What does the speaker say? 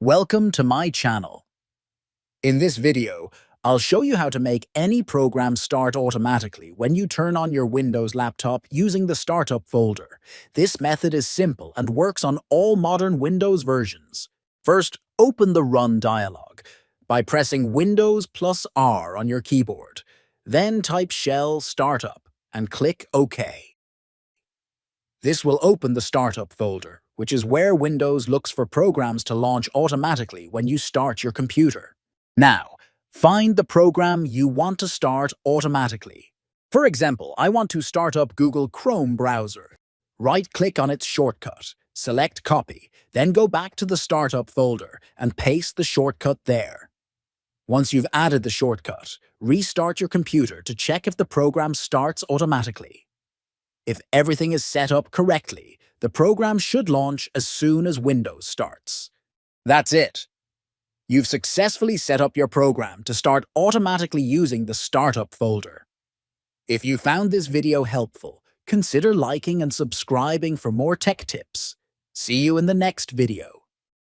Welcome to my channel. In this video, I'll show you how to make any program start automatically when you turn on your Windows laptop using the Startup folder. This method is simple and works on all modern Windows versions. First, open the Run dialog by pressing Windows plus R on your keyboard. Then type Shell Startup and click OK. This will open the Startup folder, which is where Windows looks for programs to launch automatically when you start your computer. Now, find the program you want to start automatically. For example, I want to start up Google Chrome browser. Right-click on its shortcut, select Copy, then go back to the Startup folder and paste the shortcut there. Once you've added the shortcut, restart your computer to check if the program starts automatically. If everything is set up correctly, the program should launch as soon as Windows starts. That's it. You've successfully set up your program to start automatically using the Startup folder. If you found this video helpful, consider liking and subscribing for more tech tips. See you in the next video.